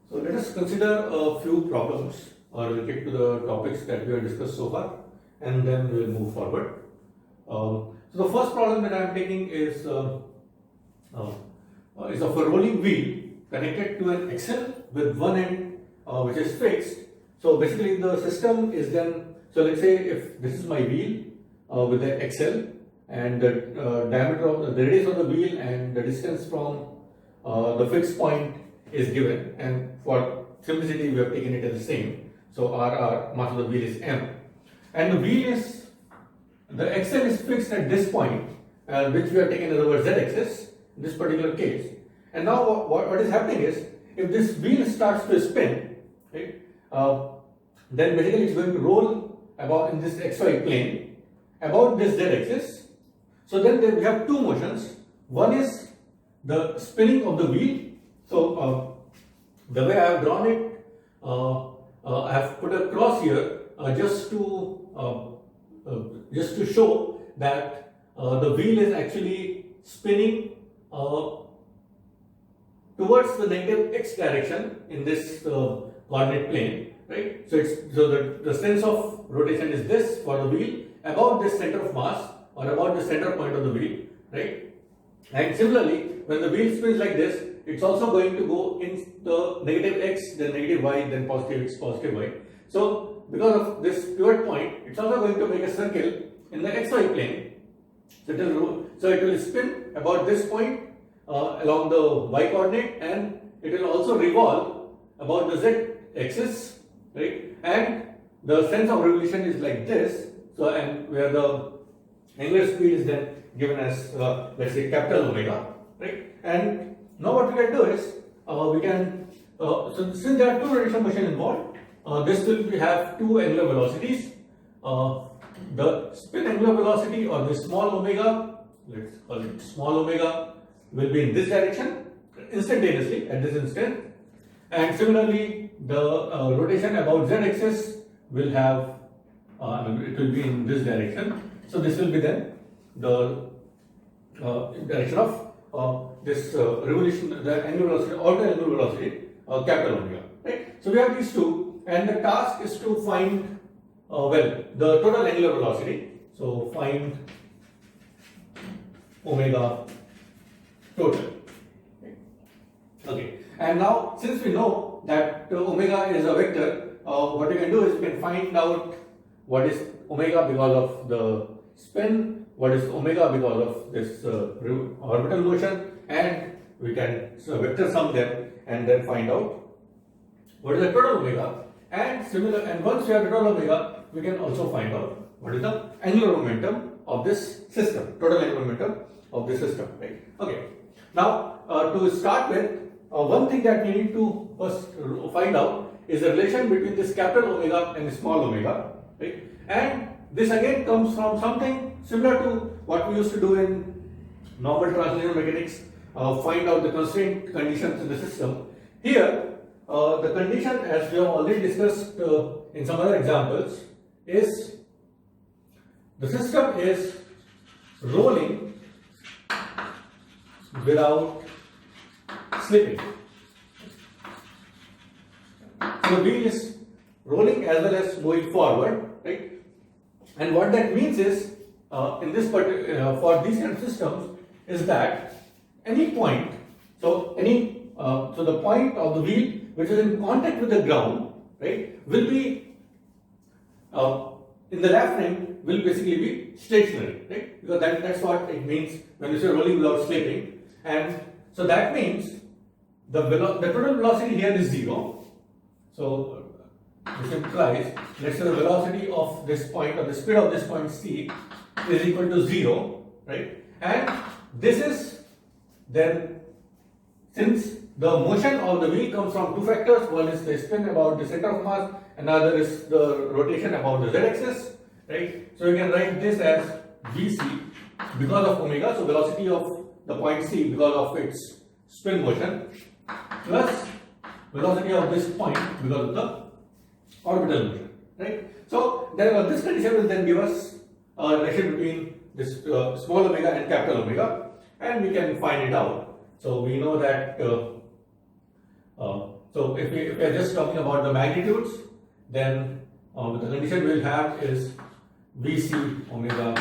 So let us consider a few problems related to the topics that we have discussed so far, and then we will move forward. So the first problem that I am taking is of a rolling wheel connected to an axle with one end which is fixed. So basically the system is then, so let's say if this is my wheel with the axle, and the diameter of the radius of the wheel and the distance from the fixed point is given, and for simplicity we have taken it as the same. So R, mass of the wheel is M, and the wheel is, the axle is fixed at this point, which we have taken as our z-axis in this particular case. And now what is happening is, if this wheel starts to spin, right, then basically it's going to roll about in this xy plane about this z-axis. So then we have two motions. One is the spinning of the wheel. So the way I have drawn it, I have put a cross here just to show that the wheel is actually spinning towards the negative x direction in this coordinate plane, right? So the sense of rotation is this for the wheel about this center of mass or about the center point of the wheel, right? And similarly, when the wheel spins like this, it's also going to go in the negative x, then negative y, then positive x, positive y. So because of this pivot point, it's also going to make a circle in the xy plane. So it will spin about this point along the y coordinate, and it will also revolve about the z axis, right? And the sense of revolution is like this. So, and where the angular speed is then given as let's say capital omega, right? And now what we can do is we can so since there are two rotation motion involved, this will have two angular velocities. The spin angular velocity, or the small omega, let's call it small omega, will be in this direction instantaneously at this instant, and similarly the rotation about z-axis will have it will be in this direction. So this will be then the direction of this revolution, the angular velocity, altered angular velocity, capital omega, right? So we have these two, and the task is to find the total angular velocity. So find omega total. Okay, and now since we know that omega is a vector, what we can do is we can find out what is omega because of the spin, what is omega because of this orbital motion, and we can vector sum them and then find out what is the total omega. And once we have the total omega, we can also find out what is the angular momentum of this system, total angular momentum of this system, right? Okay. Now to start with, one thing that we need to first find out is the relation between this capital omega and small omega, right? And this again comes from something similar to what we used to do in normal translinear mechanics, find out the constraint conditions in the system. Here, the condition, as we have already discussed in some other examples, is the system is rolling without slipping. So the wheel is rolling as well as moving forward, right? And what that means is, in this particular for these kind of systems, is that any point, so the point of the wheel which is in contact with the ground, right, will be in the left frame will basically be stationary, right? Because that's what it means when you say rolling without slipping. And so that means the total velocity here is 0. So this implies, let's say the velocity of this point, or the speed of this point c, is equal to 0, right? And this is then, since the motion of the wheel comes from two factors, one is the spin about the center of mass, another is the rotation about the z-axis, right? So you can write this as vc because of omega, so velocity of the point c because of its spin motion, plus velocity of this point because of the orbital motion, right? So then this condition will then give us a relation between this small omega and capital omega, and we can find it out. So we know that so if we are just talking about the magnitudes, then the condition we will have is Vc omega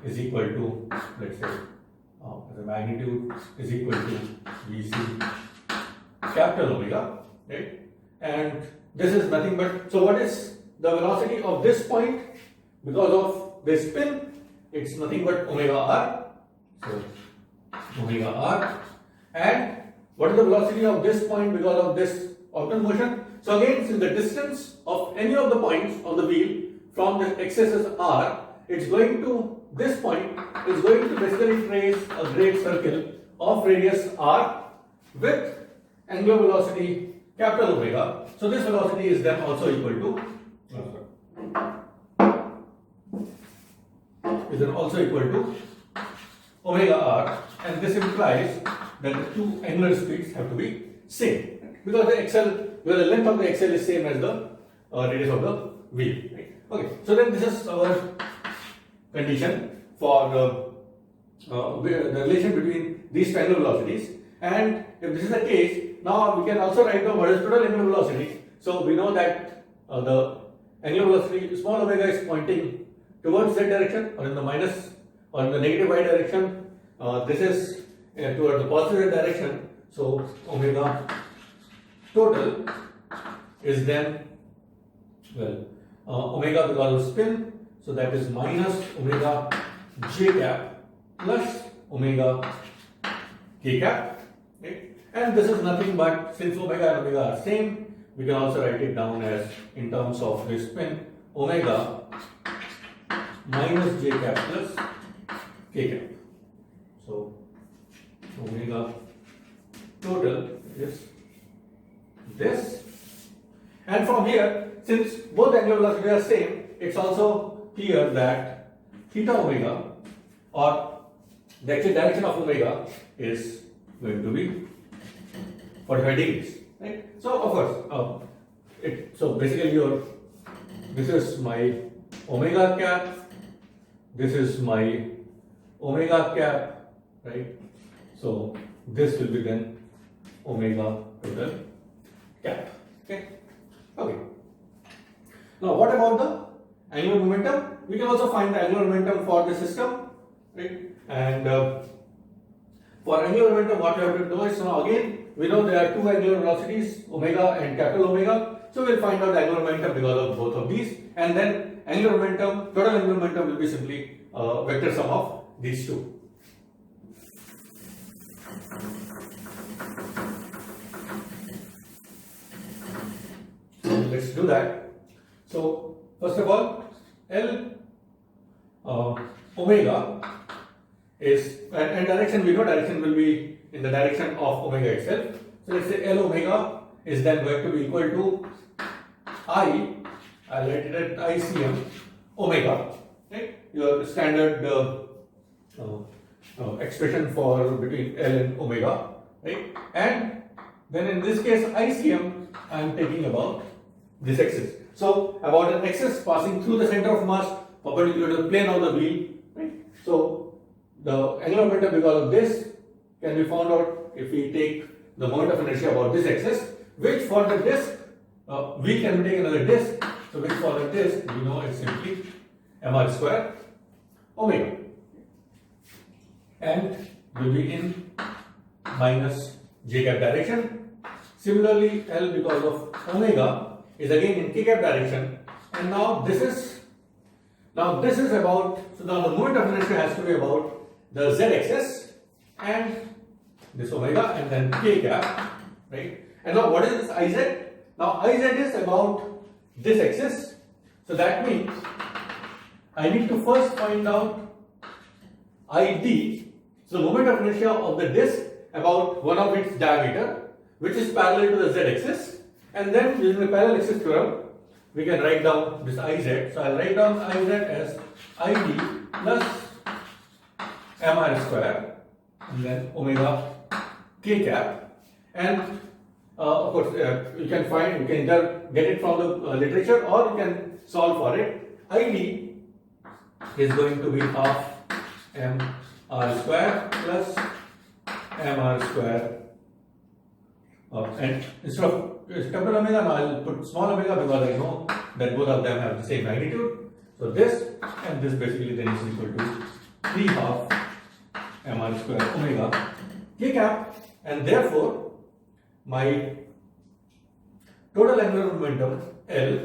is equal to, let's say, the magnitude is equal to Vc capital omega, right? And this is nothing but, so what is the velocity of this point because of this spin? It's nothing but omega r. So omega r. And what is the velocity of this point because of this orbital motion? So again, since the distance of any of the points on the wheel from the axis is r, it's going to, this point is going to basically trace a great circle of radius r with angular velocity capital omega. So this velocity is then also equal to, omega r, and this implies that the two angular speeds have to be same, because the length of the axle is same as the radius of the wheel. Right? Okay, so then this is our condition for the relation between these two angular velocities. And if this is the case, now we can also write down what is total angular velocity. So we know that the angular velocity small omega is pointing towards z direction, or in the minus or in the negative y direction. This is towards the positive z direction. So omega total is then, well, omega because of spin, so that is minus omega j cap plus omega k cap, right? And this is nothing but, since omega and omega are same, we can also write it down as, in terms of this spin, omega minus j cap plus k cap. So omega total is this, and from here, since both angular velocities are same, it's also clear that theta omega, or the actual direction of omega, is going to be 45 degrees, right? So of course, so basically this is my omega cap, this is my omega cap, right? So this will be then omega total cap. Okay. Okay. Now what about the angular momentum? We can also find the angular momentum for the system, right? And for angular momentum, what we have to do is, now again, we know there are two angular velocities, omega and capital omega. So we'll find out the angular momentum because of both of these, and then angular momentum, total angular momentum will be simply vector sum of these two. So let's do that. So first of all, L omega is, and direction, we know direction will be in the direction of omega itself. So let's say L omega is then going to be equal to I'll write it at ICM omega, right? Your standard expression for between L and omega, right? And then in this case ICM, I am taking about this axis. So about an axis passing through the center of mass perpendicular to the plane of the wheel, right? So the angular momentum because of this can be found out if we take the moment of inertia about this axis, which for the disk, we can take another disk, so which for the disk we know it's simply mr square omega, and will be in minus j cap direction. Similarly, L because of omega is again in k cap direction, and now this is about, so now the moment of inertia has to be about the z axis and this omega and then k cap, right? And now what is this Iz? Now Iz is about this axis, so that means I need to first find out Id, so the moment of inertia of the disk about one of its diameter, which is parallel to the z axis, and then using the parallel axis theorem we can write down this Iz. So I'll write down Iz as Id plus mr square and then omega k cap, and of course you can either get it from the literature or you can solve for it. Id is going to be half mr square plus mr square and instead of capital omega, now I'll put small omega because I know that both of them have the same magnitude. So this and this basically then is equal to 3 half mr square omega k cap, and therefore my total angular momentum L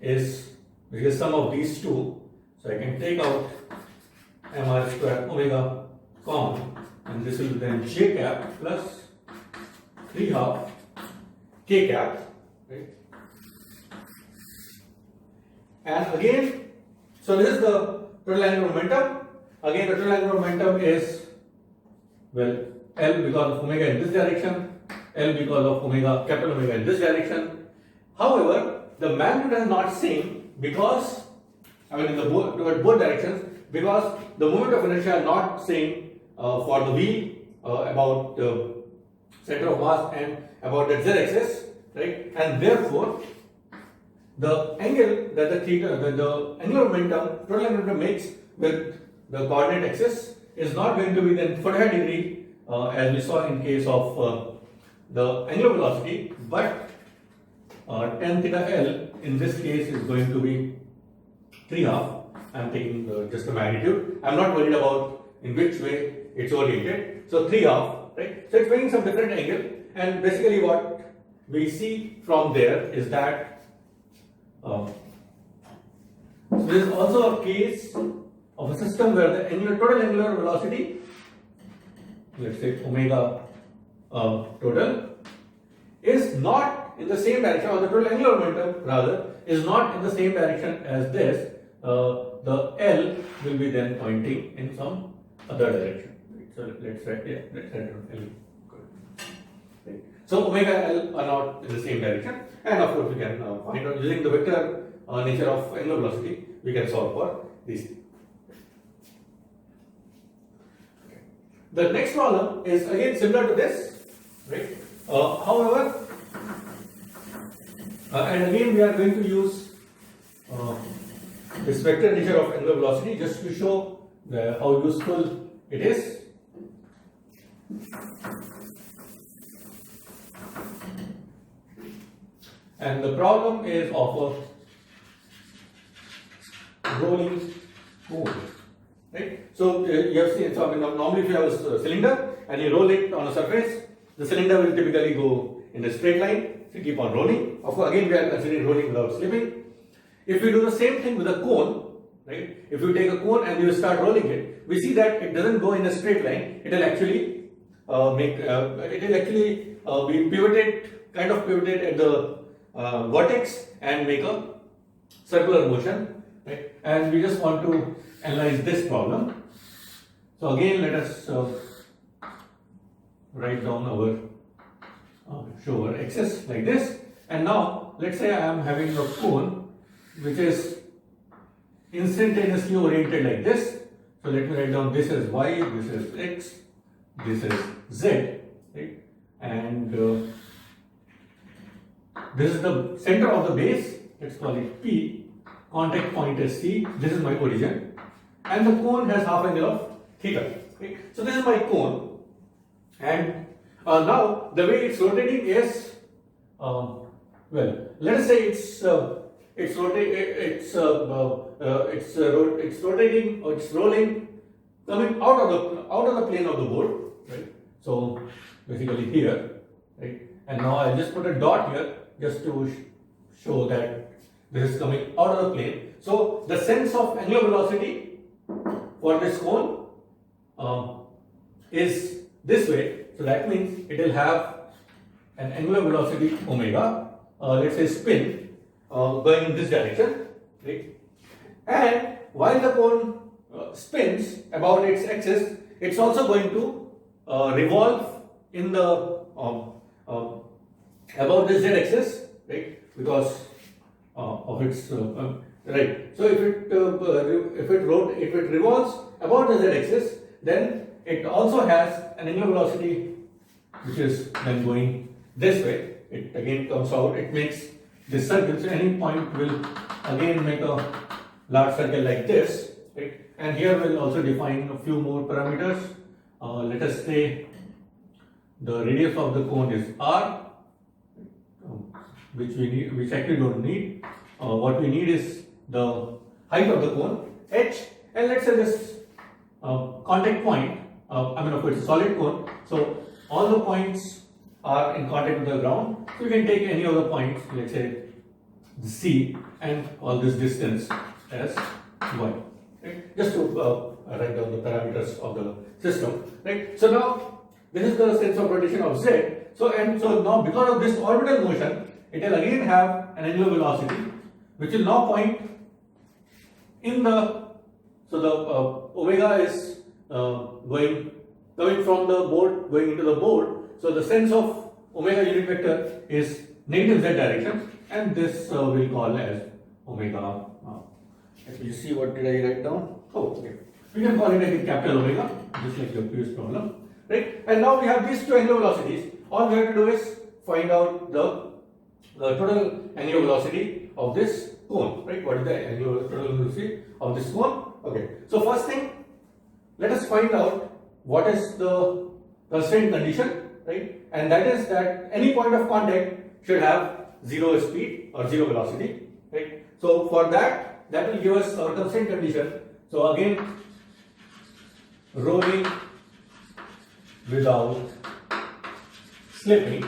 is, which is sum of these two. So I can take out mr square omega common, and this will be then j cap plus 3 half k cap, right? And again, so this is the total angular momentum. Again, the total angular momentum is, well, L because of omega in this direction, L because of omega, capital omega in this direction. However, the magnitude is not same because, I mean, in the both directions, because the moment of inertia are not same for the wheel about the center of mass and about the z-axis, right? And therefore, the angle that the angular momentum, total angular momentum makes with the coordinate axis is not going to be then 45 degree as we saw in case of the angular velocity, but tan theta L in this case is going to be 3 half. I am taking just the magnitude. I am not worried about in which way it's oriented. So 3 half, right? So it's making some different angle, and basically what we see from there is that so there is also a case of a system where the total angular velocity, let's say omega total, is not in the same direction, or the total angular momentum rather is not in the same direction as this. The L will be then pointing in some other direction. So let's write down L. Right. So omega L are not in the same direction, and of course we can find out using the vector nature of angular velocity, we can solve for these. Okay. The next problem is again similar to this, right? However, and again we are going to use this vector nature of angular velocity just to show how useful it is. And the problem is of a rolling cone, right? So you have seen, so I mean, normally if you have a cylinder and you roll it on a surface, the cylinder will typically go in a straight line, so keep on rolling. Of course, again we are considering rolling without slipping. If we do the same thing with a cone, right? If you take a cone and you start rolling it, we see that it doesn't go in a straight line. It will actually be pivoted, kind of pivoted at the vertex and make a circular motion, right? And we just want to analyze this problem. So again, let us write down our show our axis like this. And now let's say I am having a cone which is instantaneously oriented like this. So let me write down this is y, this is x, this is z, right? And this is the center of the base, let's call it P, contact point is C, this is my origin, and the cone has half angle of theta. Okay? So this is my cone, and now the way it's rotating is, well, let us say it's rotating or it's rolling coming out of the plane of the board, right? So basically here, right? And now I'll just put a dot here just to show that this is coming out of the plane. So the sense of angular velocity for this cone is this way. So that means it will have an angular velocity omega, let's say spin, going in this direction, right? And while the cone spins about its axis, it's also going to revolve in the about the z-axis, right? Because of its right. So if it revolves about the z-axis, then it also has an angular velocity which is then going this way. It again comes out. It makes this circle. So any point will again make a large circle like this, right? And here we'll also define a few more parameters. Let us say the radius of the cone is r, which actually don't need. What we need is the height of the cone h, and let's say this contact point. Of course, it's a solid cone, so all the points are in contact with the ground. So you can take any of the points, let's say C, and call this distance as y. Right? Just to write down the parameters of the system. Right. So now this is the sense of rotation of z. So now because of this orbital motion, it will again have an angular velocity, which will now point in the, so the omega is coming from the board, going into the board. So the sense of omega unit vector is negative z direction, and this we'll call as omega. Let me see, what did I write down? Oh, okay. We can call it again capital omega, just like the previous problem, right? And now we have these two angular velocities. All we have to do is find out the total angular velocity of this cone, right? What is the angular total velocity of this cone? Okay. So first thing, let us find out what is the constraint condition, right? And that is that any point of contact should have zero speed or zero velocity, right? So for that will give us our constraint condition. So again, rolling without slipping.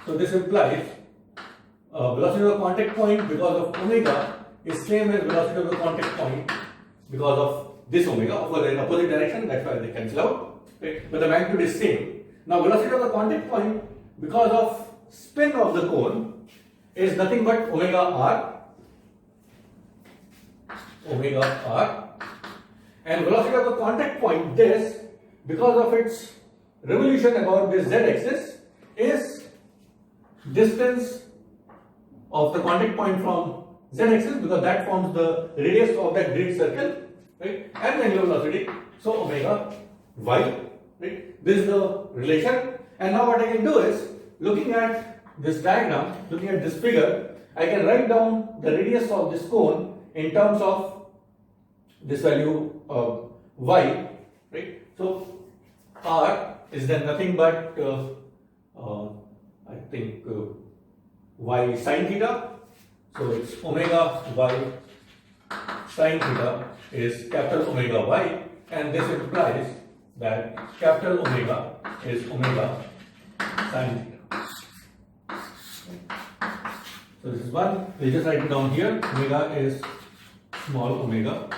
So this implies velocity of the contact point because of omega is same as velocity of the contact point because of this omega, for the opposite direction, that's why they cancel out, right? But the magnitude is same. Now velocity of the contact point because of spin of the cone is nothing but omega r, and velocity of the contact point, this, because of its revolution about this z axis, is distance of the contact point from z axis, because that forms the radius of that grid circle, right? And the angular velocity, so omega y, right? This is the relation. And now what I can do is, looking at this diagram, looking at this figure, I can write down the radius of this cone in terms of this value of y, right? So r is then nothing but I think y sine theta. So it's omega y sine theta is capital omega y, and this implies that capital omega is omega sine theta. So this is one. We just write it down here. Omega is small omega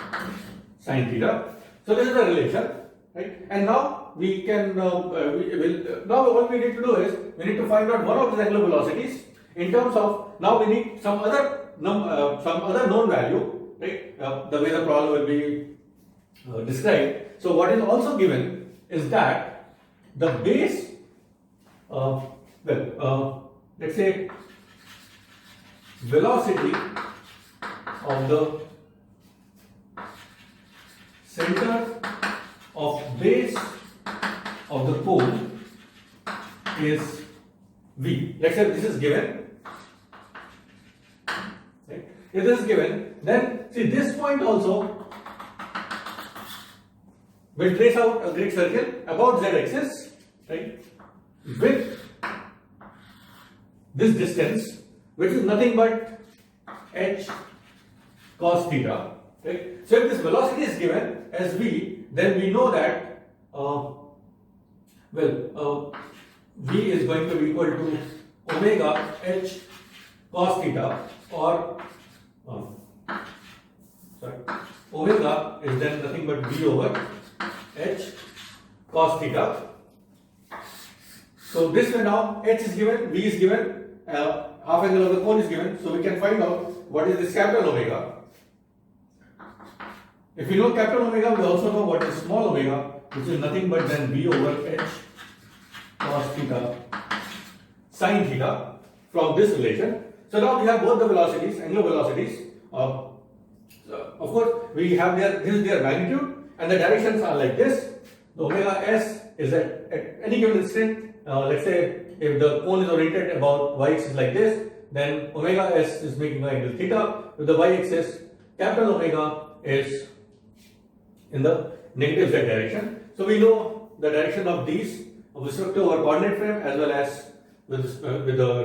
sine theta. So this is the relation, right? And now we can now what we need to do is we need to find out one of the angular velocities in terms of, now we need some other known value, right? The way the problem will be described. So what is also given is that the base, let's say velocity of the center of base of the cone is v. Let's say this is given. Right? If this is given, then see this point also will trace out a grid circle about z axis, right? With this distance, which is nothing but h cos theta, right? So if this velocity is given as v, then we know that v is going to be equal to omega h cos theta, or omega is then nothing but v over h cos theta. So this way now h is given, v is given, half angle of the cone is given, so we can find out what is this capital omega. If we know capital omega, we also know what is small omega, which is nothing but then v over h cos theta sin theta from this relation. So now we have both the velocities, angular velocities. Of course, we have this is their magnitude, and the directions are like this. The omega s is at any given instant. Let's say if the cone is oriented about y axis like this, then omega s is making an angle theta. With the y axis, capital omega is in the negative z direction. So we know the direction of these with respect to our coordinate frame as well as with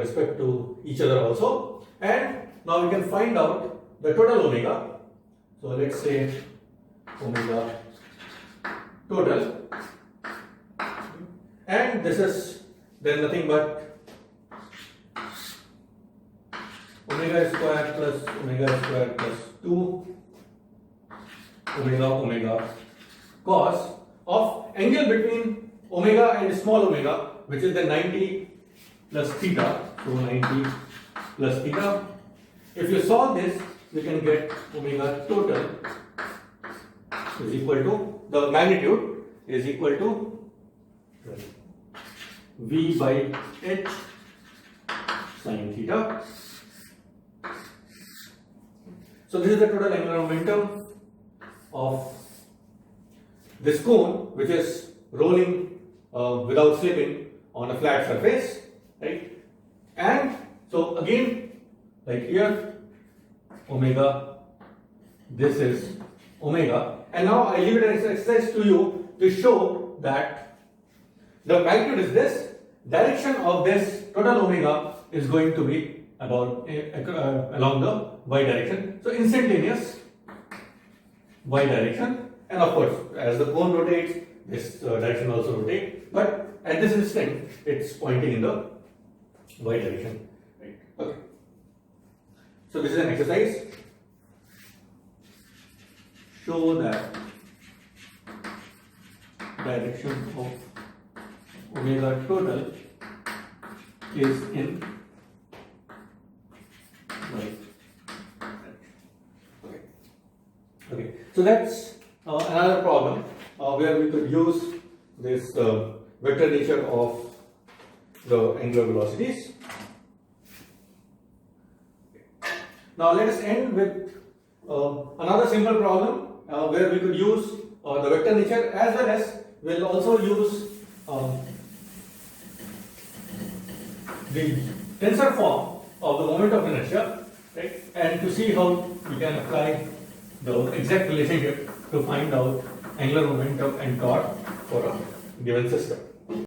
respect to each other also. And now we can find out the total omega. So let's say omega total, and this is then nothing but omega square plus 2 omega cos of angle between omega and small omega, which is the 90 plus theta. So 90 plus theta. If you solve this, you can get omega total is equal to, the magnitude is equal to V by H sin theta. So this is the total angular momentum of this cone, which is rolling without slipping on a flat surface, right? And so again, like here, omega, this is omega, and now I leave it as exercise to you to show that the magnitude is this, direction of this total omega is going to be about along the y direction. So instantaneous y direction, and of course as the cone rotates, this direction also rotates, but at this instant it's pointing in the y direction, right? Okay. So this is an exercise. Show that direction of omega total is in y. Okay. So that's another problem where we could use this vector nature of the angular velocities. Now let us end with another simple problem where we could use the vector nature, as well as we'll also use the tensor form of the moment of inertia, right? And to see how we can apply the exact relationship to find out angular momentum and torque for a given system.